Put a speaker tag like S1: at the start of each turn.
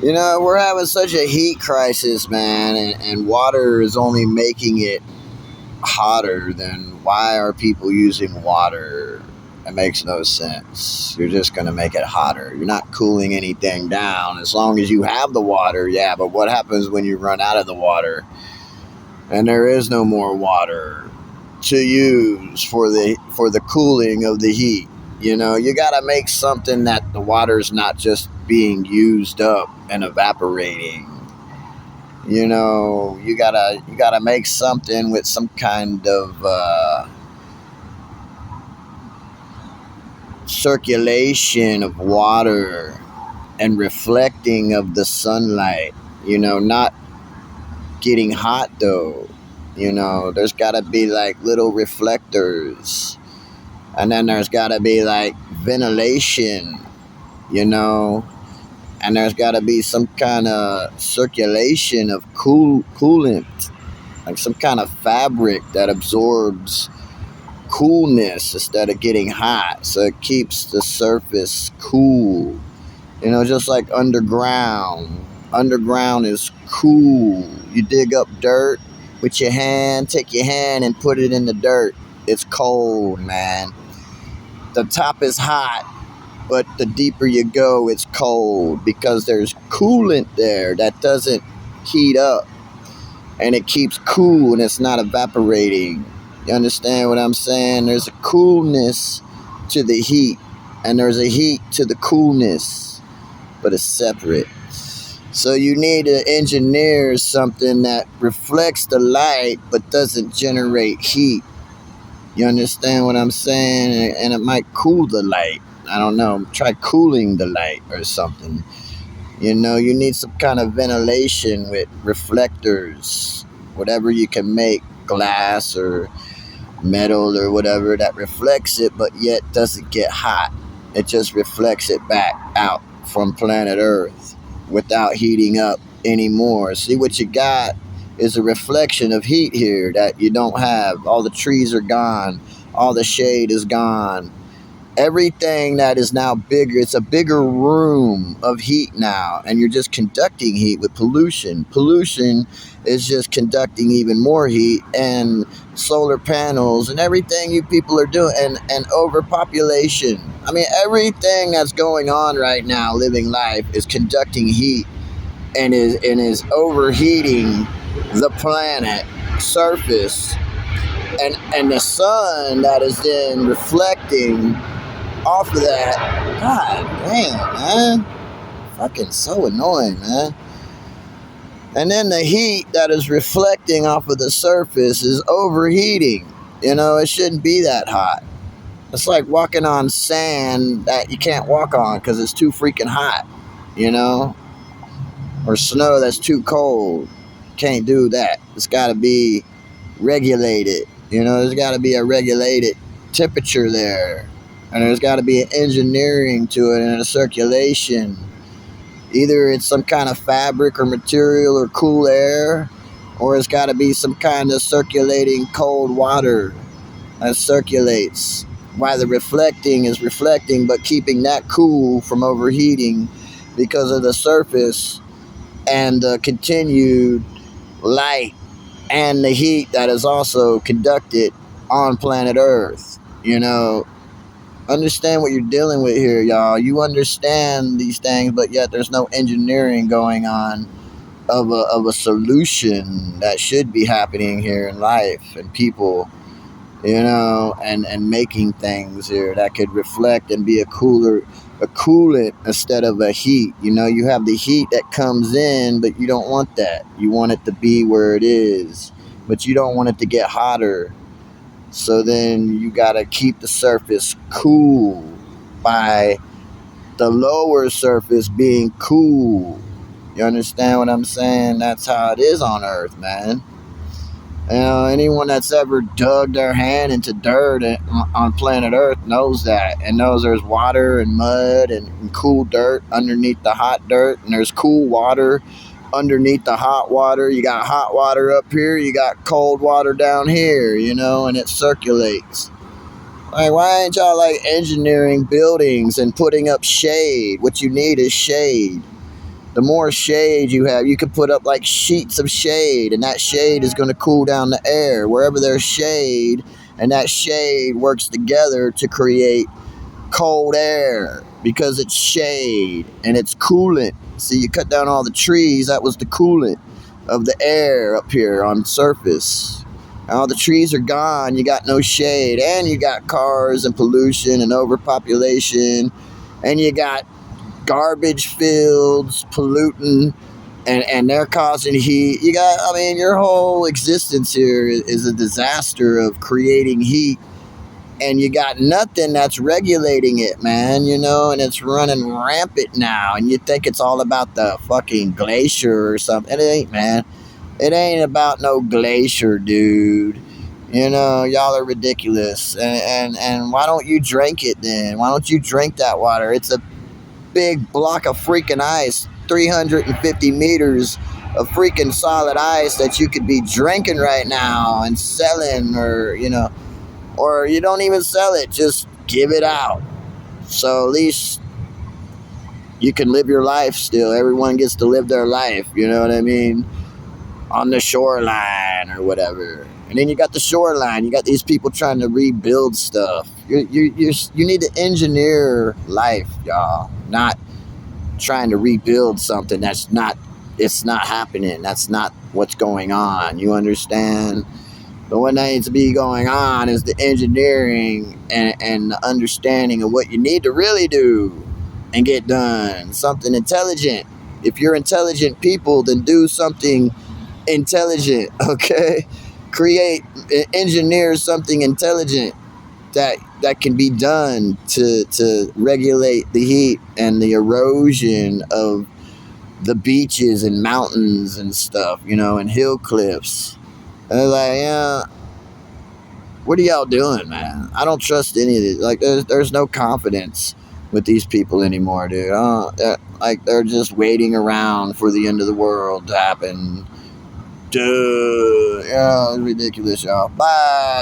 S1: We're having such a heat crisis, man, and water is only making it hotter. Then why are people using water? It makes no sense. You're just going to make it hotter. You're not cooling anything down as long as you have the water, yeah, but what happens when you run out of the water and there is no more water to use for the cooling of the heat? You got to make something that the water's not just being used up and evaporating. You gotta make something with some kind of circulation of water and reflecting of the sunlight. Not getting hot though. There's gotta be like little reflectors, and then there's gotta be like ventilation. You know, and there's got to be some kind of circulation of coolant, like some kind of fabric that absorbs coolness instead of getting hot, so it keeps the surface cool. Just like underground. Underground is cool. You dig up dirt with your hand, take your hand and put it in the dirt. It's cold, man. The top is hot, but the deeper you go, it's cold because there's coolant there that doesn't heat up, and it keeps cool and it's not evaporating. You understand what I'm saying? There's a coolness to the heat, and there's a heat to the coolness, but it's separate. So you need to engineer something that reflects the light but doesn't generate heat. You understand what I'm saying? And it might cool the light. I don't know. Try cooling the light or something. You need some kind of ventilation with reflectors, whatever you can make, glass or metal or whatever that reflects it, but yet doesn't get hot. It just reflects it back out from planet Earth without heating up anymore. See, what you got is a reflection of heat here that you don't have. All the trees are gone, all the shade is gone. Everything that is now bigger, it's a bigger room of heat now, and you're just conducting heat with pollution. Pollution is just conducting even more heat, and solar panels and everything you people are doing, and overpopulation. I mean, everything that's going on right now, living life, is conducting heat and is overheating the planet surface, and the sun that is then reflecting off of that. God damn, man. Fucking so annoying, man. And then the heat that is reflecting off of the surface is overheating. It shouldn't be that hot. It's like walking on sand that you can't walk on because it's too freaking hot, you know? Or snow that's too cold. Can't do that. It's got to be regulated. There's got to be a regulated temperature there. And there's got to be an engineering to it and a circulation. Either it's some kind of fabric or material or cool air, or it's got to be some kind of circulating cold water that circulates. While the reflecting is reflecting, but keeping that cool from overheating because of the surface and the continued light and the heat that is also conducted on planet Earth. Understand what you're dealing with here, y'all. You understand these things, but yet there's no engineering going on of a solution that should be happening here in life and people, and making things here that could reflect and be a coolant instead of a heat. You have the heat that comes in, but you don't want that. You want it to be where it is, but you don't want it to get hotter. So then you got to keep the surface cool by the lower surface being cool. You understand what I'm saying? That's how it is on Earth, man. Anyone that's ever dug their hand into dirt on planet Earth knows that, and knows there's water and mud and cool dirt underneath the hot dirt, and there's cool water underneath the hot water. You got hot water up here, you got cold water down here, and it circulates. Like, why ain't y'all like engineering buildings and putting up shade? What you need is shade. The more shade you have, you can put up like sheets of shade, and that shade is going to cool down the air. Wherever there's shade, and that shade works together to create cold air because it's shade and it's coolant. See, you cut down all the trees, that was the coolant of the air up here on the surface. All the trees are gone, you got no shade, and you got cars and pollution and overpopulation, and you got garbage fields polluting, and they're causing heat. You got, I mean, your whole existence here is a disaster of creating heat, and you got nothing that's regulating it, man, and it's running rampant now, and you think it's all about the fucking glacier or something. It ain't, man. It ain't about no glacier, dude. Y'all are ridiculous. And why don't you drink it then? Why don't you drink that water? It's a big block of freaking ice, 350 meters of freaking solid ice that you could be drinking right now and selling, or you don't even sell it, just give it out. So at least you can live your life still. Everyone gets to live their life, you know what I mean? On the shoreline or whatever. And then you got the shoreline. You got these people trying to rebuild stuff. You need to engineer life, y'all. Not trying to rebuild something it's not happening. That's not what's going on. You understand? But what needs to be going on is the engineering and the understanding of what you need to really do and get done. Something intelligent. If you're intelligent people, then do something intelligent, okay? Engineer something intelligent that can be done to regulate the heat and the erosion of the beaches and mountains and stuff, and hill cliffs. And like, yeah, what are y'all doing, man? I don't trust any of it. Like, there's no confidence with these people anymore, dude. Like, they're just waiting around for the end of the world to happen. Dude, yeah, it's ridiculous, y'all. Bye.